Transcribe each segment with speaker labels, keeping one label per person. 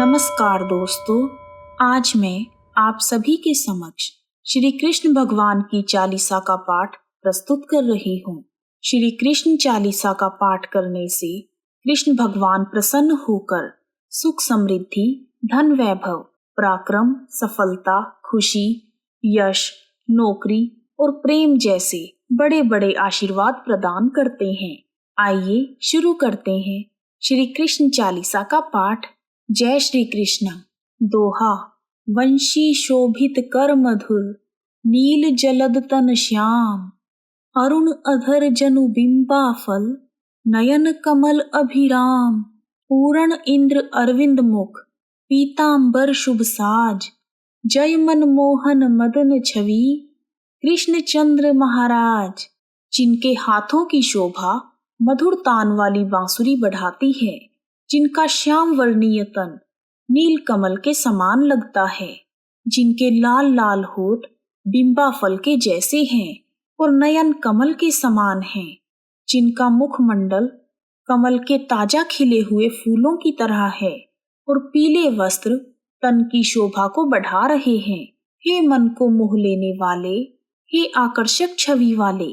Speaker 1: नमस्कार दोस्तों, आज मैं आप सभी के समक्ष श्री कृष्ण भगवान की चालीसा का पाठ प्रस्तुत कर रही हूँ। श्री कृष्ण चालीसा का पाठ करने से कृष्ण भगवान प्रसन्न होकर सुख समृद्धि, धन वैभव, पराक्रम, सफलता, खुशी, यश, नौकरी और प्रेम जैसे बड़े बड़े आशीर्वाद प्रदान करते हैं। आइए शुरू करते हैं श्री कृष्ण चालीसा का पाठ। जय श्री कृष्ण। दोहा। वंशी शोभित कर मधुर, नील जलद तन श्याम, अरुण अधर जनु बिंबा फल, नयन कमल अभिराम, पूर्ण इंद्र अरविंद मुख, पीतांबर शुभ साज, जय मन मोहन मदन छवि, कृष्ण चंद्र महाराज। जिनके हाथों की शोभा मधुर तान वाली बांसुरी बढ़ाती है, जिनका श्याम वर्णीय तन नील कमल के समान लगता है, जिनके लाल लाल होठ बिंबा फल के जैसे हैं और नयन कमल के समान हैं, जिनका मुखमंडल कमल के ताजा खिले हुए फूलों की तरह है और पीले वस्त्र तन की शोभा को बढ़ा रहे हैं। हे मन को मोह लेने वाले, हे आकर्षक छवि वाले,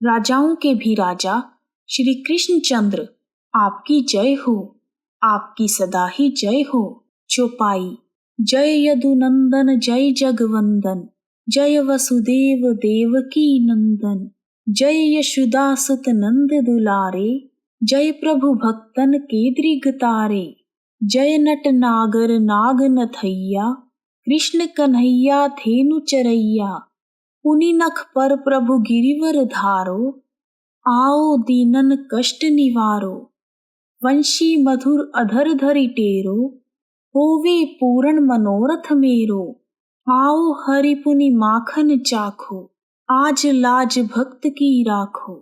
Speaker 1: राजाओं के भी राजा श्री कृष्ण चंद्र, आपकी जय हो, आपकी सदा ही जय हो। चौपाई। जय यदुनंदन जय जगवंदन, जय वसुदेव देवकी नंदन, जय यशोदा सुत नंद दुलारे, जय प्रभु भक्तन के दृग तारे, जय नट नागर नाग नथैया, कृष्ण कन्हैया धेनु चरैया, पुनि नख पर प्रभु गिरिवर धारो, आओ दीनन कष्ट निवारो, वंशी मधुर अधर धरि टेरो, होवे पूर्ण मनोरथ मेरो, आओ हरि पुनि माखन चाखो, आज लाज भक्त की राखो।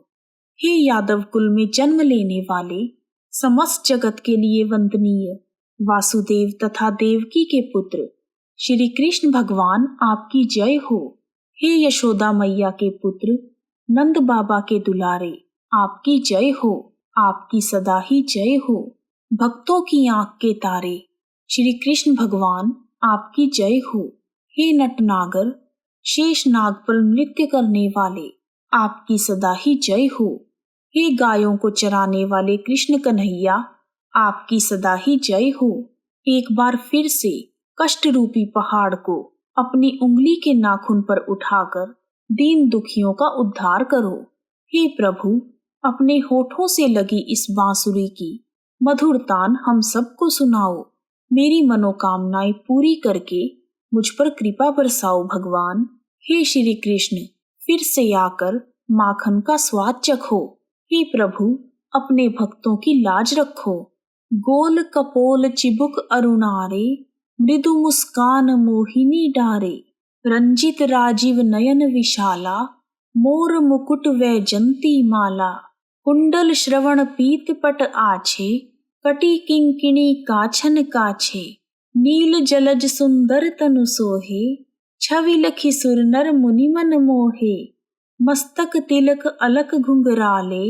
Speaker 1: हे यादव कुल में जन्म लेने वाले, समस्त जगत के लिए वंदनीय वासुदेव तथा देवकी के पुत्र श्री कृष्ण भगवान, आपकी जय हो। हे यशोदा मैया के पुत्र नंद बाबा के दुलारे, आपकी जय हो, आपकी सदा ही जय हो। भक्तों की आंख के तारे श्री कृष्ण भगवान, आपकी जय हो। हे नटनागर शेष नाग पर नृत्य करने वाले, आपकी सदा ही जय हो। हे गायों को चराने वाले कृष्ण कन्हैया, आपकी सदा ही जय हो। एक बार फिर से कष्ट रूपी पहाड़ को अपनी उंगली के नाखून पर उठाकर दीन दुखियों का उद्धार करो। हे प्रभु, अपने होठों से लगी इस बांसुरी की मधुर तान हम सबको सुनाओ। मेरी मनोकामनाएं पूरी करके मुझ पर कृपा बरसाओ भगवान। हे श्री कृष्ण, फिर से आकर माखन का स्वाद चखो। हे प्रभु, अपने भक्तों की लाज रखो। गोल कपोल चिबुक अरुणारे, मृदु मुस्कान मोहिनी डारे, रंजित राजीव नयन विशाला, मोर मुकुट वैजंती माला, कुंडल श्रवण पीत पट आछे, कटी किंकिणी काछन काछे, नील जलज सुंदर तनु सोहे, छवि लखी सुर नर मुनि मन मोहे, मस्तक तिलक अलक घुंघराले,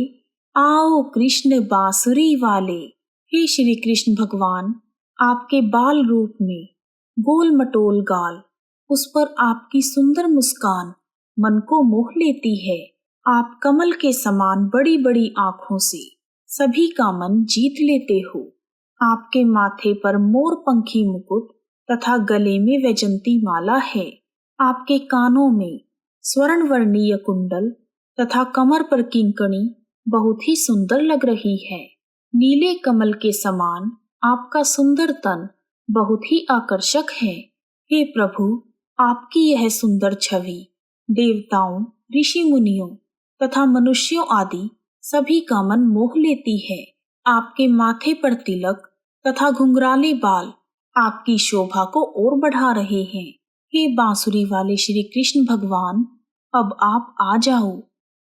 Speaker 1: आओ कृष्ण बांसुरी वाले। हे श्री कृष्ण भगवान, आपके बाल रूप में गोल मटोल गाल, उस पर आपकी सुंदर मुस्कान मन को मोह लेती है। आप कमल के समान बड़ी बड़ी आंखों से सभी का मन जीत लेते हो। आपके माथे पर मोर पंखी मुकुट तथा गले में वैजंती माला है। आपके कानों में स्वर्ण वर्णीय कुंडल तथा कमर पर किंकणी बहुत ही सुंदर लग रही है। नीले कमल के समान आपका सुंदर तन बहुत ही आकर्षक है। हे प्रभु, आपकी यह सुंदर छवि देवताओं, ऋषि मुनियों तथा मनुष्यों आदि सभी का मन मोह लेती है। आपके माथे पर तिलक तथा घुंघराले बाल आपकी शोभा को और बढ़ा रहे हैं। हे बांसुरी वाले श्री कृष्ण भगवान, अब आप आ जाओ।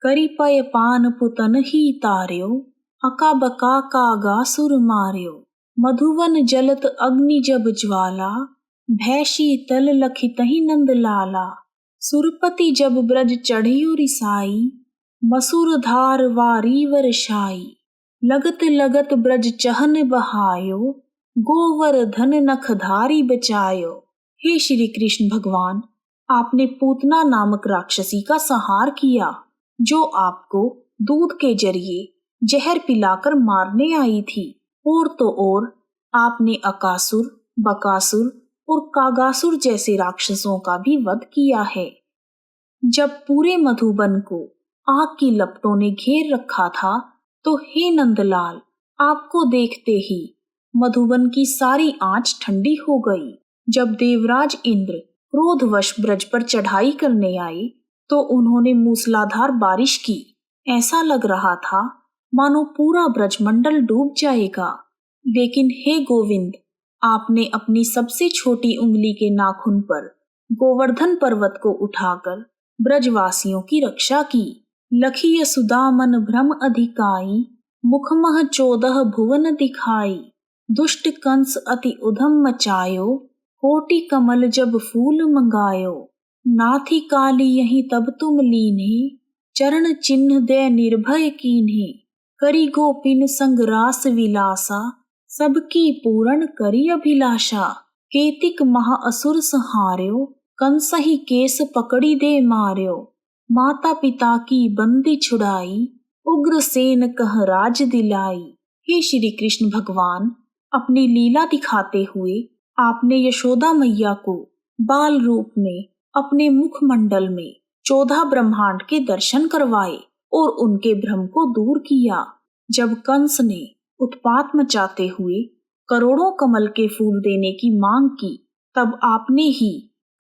Speaker 1: करी पय पान पुतन ही तार्यो, अका बका कागा सुर मार्यो, मधुवन जलत अग्नि जब ज्वाला, भय शीतल लखितहि नंद लाला, सुरपति जब ब्रज चढ़ियो रिसाई, मसूर धार वारी वर्षाई, लगत लगत ब्रज चहन बहायो, गोवर्धन नखधारी बचायो। हे श्री कृष्ण भगवान, आपने पूतना नामक राक्षसी का संहार किया, जो आपको दूध के जरिए जहर पिलाकर मारने आई थी। और तो और आपने अकासुर, बकासुर और कागासुर जैसे राक्षसों का भी वध किया है। जब पूरे मधुबन को आग की लपटों ने घेर रखा था, तो हे नंदलाल, आपको देखते ही मधुबन की सारी आंच ठंडी हो गई। जब देवराज इंद्र क्रोधवश ब्रज पर चढ़ाई करने आए, तो उन्होंने मूसलाधार बारिश की। ऐसा लग रहा था मानो पूरा ब्रजमंडल डूब जाएगा। लेकिन हे गोविंद, आपने अपनी सबसे छोटी उंगली के नाखून पर गोवर्धन पर्वत को उठाकर ब्रजवासियों की रक्षा की। लखिय सुदामन भ्रम अधिकाई, मुखमह 14 भुवन दिखाई। दुष्ट कंस अति उधम मचायो, कोटि कमल जब फूल मंगायो। नाथी काली यही तब तुम लीन्हे, चरण चिन्ह दे निर्भय कीन्हे। करी गोपिन संग रास विलासा, सबकी पूर्ण करी अभिलाषा। केतिक महा असुर संहार्यो, कंसहि केस पकड़ी दे मार्यो। माता पिता की बंदी छुड़ाई, उग्रसेन कह राज दिलाई। हे श्री कृष्ण भगवान, अपनी लीला दिखाते हुए आपने यशोदा मैया को बाल रूप में अपने मुखमंडल में 14 ब्रह्मांड के दर्शन करवाए और उनके भ्रम को दूर किया। जब कंस ने उत्पात मचाते हुए करोड़ों कमल के फूल देने की मांग की, तब आपने ही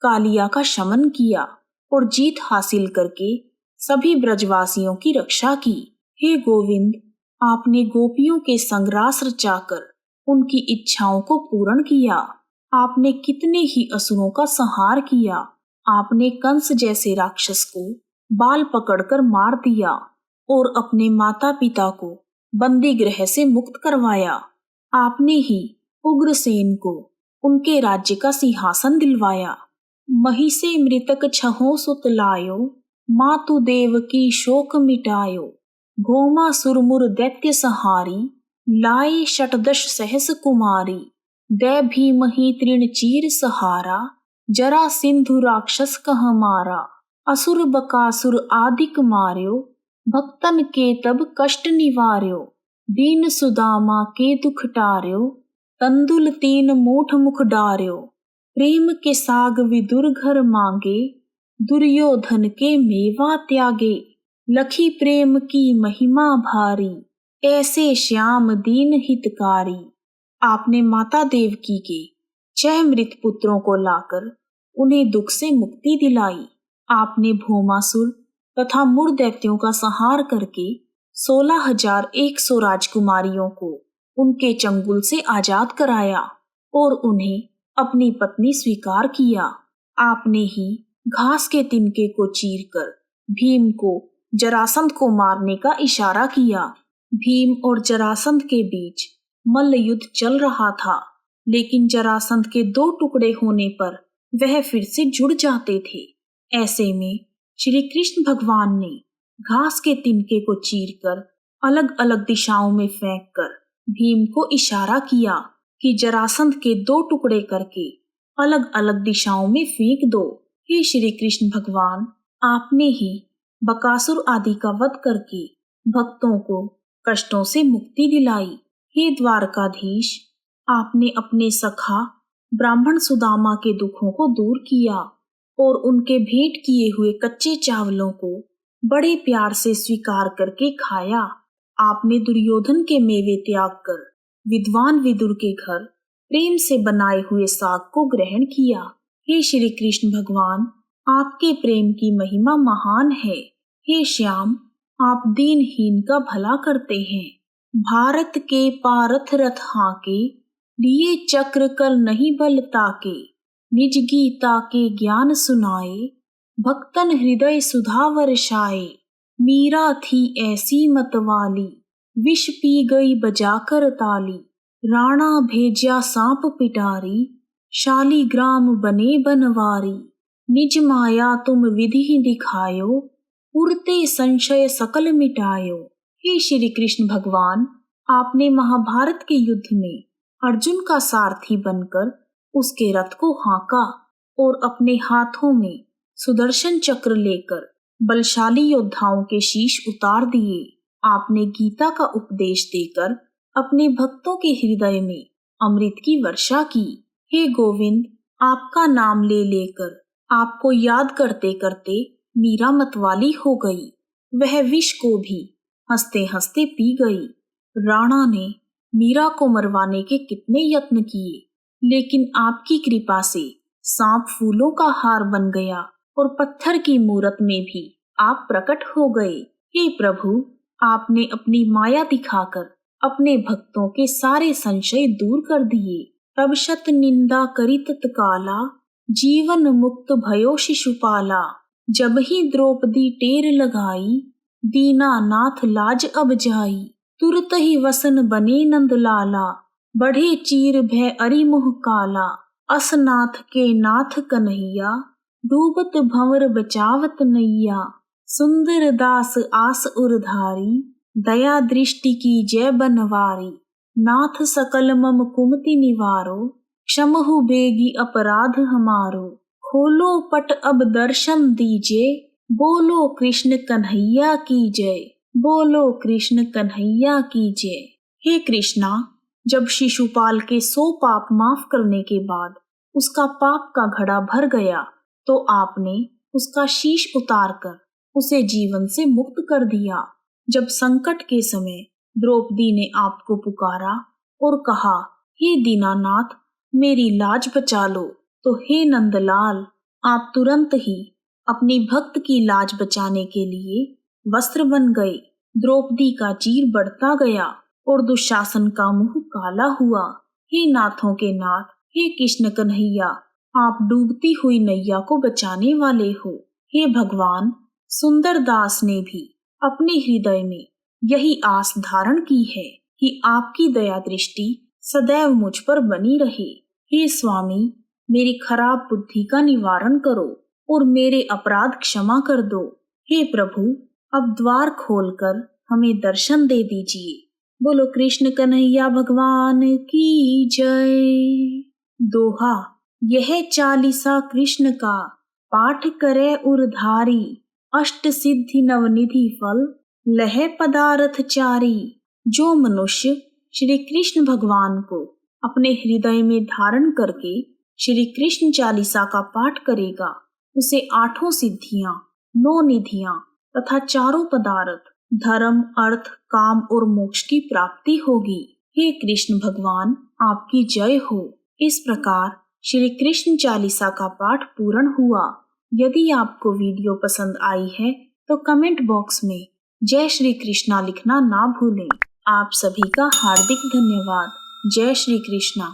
Speaker 1: कालिया का शमन किया और जीत हासिल करके सभी ब्रजवासियों की रक्षा की। हे गोविंद, आपने गोपियों के संग रास रचाकर उनकी इच्छाओं को पूर्ण किया। आपने कितने ही असुरों का संहार किया। आपने कंस जैसे राक्षस को बाल पकड़कर मार दिया और अपने माता पिता को बंदी गृह से मुक्त करवाया। आपने ही उग्रसेन को उनके राज्य का सिंहासन दिलवाया। मही से मृतक छहों सुत लायो, मातु देव की शोक मिटायो। घोमा सुरमुर दैत्य संहारी, लाए शतदश सहस कुमारी। दै भीमहि तृण चीर सहारा, जरा सिंधु राक्षस कह मारा। असुर बकासुर आदिक मार्यो, भक्तन के तब कष्ट निवार्यो। दीन सुदामा के दुख टार्यो, तंदुल 3 मूठ मुख डार्यो। प्रेम के साग विदुर घर मांगे, दुर्योधन के मेवा त्यागे। लखी प्रेम की महिमा भारी, ऐसे श्याम दीन हितकारी। आपने माता देवकी के 6 मृत पुत्रों को लाकर उन्हें दुख से मुक्ति दिलाई। आपने भौमासुर तथा मुर दैत्यों का संहार करके 16,100 राजकुमारियों को उनके चंगुल से आजाद कराया और उन्हें अपनी पत्नी स्वीकार किया। आपने ही घास के तिनके को चीरकर भीम को जरासंध को मारने का इशारा किया। भीम और जरासंध के बीच मल्ल युद्ध चल रहा था, लेकिन जरासंध के 2 टुकड़े होने पर वह फिर से जुड़ जाते थे। ऐसे में श्री कृष्ण भगवान ने घास के तिनके को चीरकर अलग अलग दिशाओं में फेंककर भीम को इशारा किया कि जरासंध के 2 टुकड़े करके अलग अलग दिशाओं में फेंक दो। हे श्री कृष्ण भगवान, आपने ही बकासुर आदि का वध करके भक्तों को कष्टों से मुक्ति दिलाई। हे द्वारकाधीश, आपने अपने सखा ब्राह्मण सुदामा के दुखों को दूर किया और उनके भेंट किए हुए कच्चे चावलों को बड़े प्यार से स्वीकार करके खाया। आपने दुर्योधन के मेवे त्याग कर विद्वान विदुर के घर प्रेम से बनाए हुए साग को ग्रहण किया। हे श्री कृष्ण भगवान, आपके प्रेम की महिमा महान है। हे श्याम, आप दीनहीन का भला करते हैं। भारत के पारथ रथ हाके, लिए चक्र कर नहीं बल ताके। निज गीता के ज्ञान सुनाए, भक्तन हृदय सुधा वर्षाए। मीरा थी ऐसी मतवाली, विष पी गई बजाकर ताली। राणा भेजा सांप पिटारी, शालीग्राम बने बनवारी। निज माया तुम विधि दिखायो, उड़ते संशय सकल मिटायो। हे श्री कृष्ण भगवान, आपने महाभारत के युद्ध में अर्जुन का सारथी बनकर उसके रथ को हाँका और अपने हाथों में सुदर्शन चक्र लेकर बलशाली योद्धाओं के शीश उतार दिए। आपने गीता का उपदेश देकर अपने भक्तों के हृदय में अमृत की वर्षा की। हे गोविंद, आपका नाम ले लेकर आपको याद करते करते मीरा मतवाली हो गई। वह विष को भी हंसते हंसते पी गई। राणा ने मीरा को मरवाने के कितने यत्न किए, लेकिन आपकी कृपा से सांप फूलों का हार बन गया और पत्थर की मूरत में भी आप प्रकट हो गए। हे प्रभु, आपने अपनी माया दिखाकर अपने भक्तों के सारे संशय दूर कर दिए। तब शत निंदा करी तत्काला, जीवन मुक्त भयो शिशुपाला। जब ही द्रौपदी टेर लगाई, दीनानाथ लाज अब जाई। तुरत ही वसन बने नंदलाला, बढ़े चीर भय अरि मुह काला। असनाथ के नाथ कन्हैया, डूबत भंवर बचावत नैया। सुंदर दास आस उरधारी, दया दृष्टि की जय बनवारी। नाथ सकल मम कुमति निवारो, क्षमहु बेगी अपराध हमारो। खोलो पट अब दर्शन दीजिए, बोलो कृष्ण कन्हैया की जय। बोलो कृष्ण कन्हैया की जय। हे कृष्णा, जब शिशुपाल के 100 पाप माफ करने के बाद उसका पाप का घड़ा भर गया, तो आपने उसका शीश उतारकर उसे जीवन से मुक्त कर दिया। जब संकट के समय द्रौपदी ने आपको पुकारा और कहा, हे दीनानाथ, मेरी लाज बचा लो, तो हे नंदलाल, आप तुरंत ही अपनी भक्त की लाज बचाने के लिए वस्त्र बन गए। द्रौपदी का चीर बढ़ता गया और दुशासन का मुंह काला हुआ। हे नाथों के नाथ, हे कृष्ण कन्हैया, आप डूबती हुई नैया को बचाने वाले हो। हे भगवान, सुंदर दास ने भी अपने हृदय में यही आस धारण की है कि आपकी दया दृष्टि सदैव मुझ पर बनी रहे। हे स्वामी, मेरी खराब बुद्धि का निवारण करो और मेरे अपराध क्षमा कर दो। हे प्रभु, अब द्वार खोलकर हमें दर्शन दे दीजिए। बोलो कृष्ण कन्हैया भगवान की जय। दोहा। यह चालीसा कृष्ण का, पाठ करे उरधारी। अष्ट सिद्धि नवनिधि फल, लहे पदारथ चारी। जो मनुष्य श्री कृष्ण भगवान को अपने हृदय में धारण करके श्री कृष्ण चालीसा का पाठ करेगा, उसे 8 सिद्धियां, 9 निधियां तथा 4 पदार्थ, धर्म, अर्थ, काम और मोक्ष की प्राप्ति होगी। हे कृष्ण भगवान, आपकी जय हो। इस प्रकार श्री कृष्ण चालीसा का पाठ पूर्ण हुआ। यदि आपको वीडियो पसंद आई है तो कमेंट बॉक्स में जय श्री कृष्णा लिखना ना भूलें। आप सभी का हार्दिक धन्यवाद। जय श्री कृष्णा।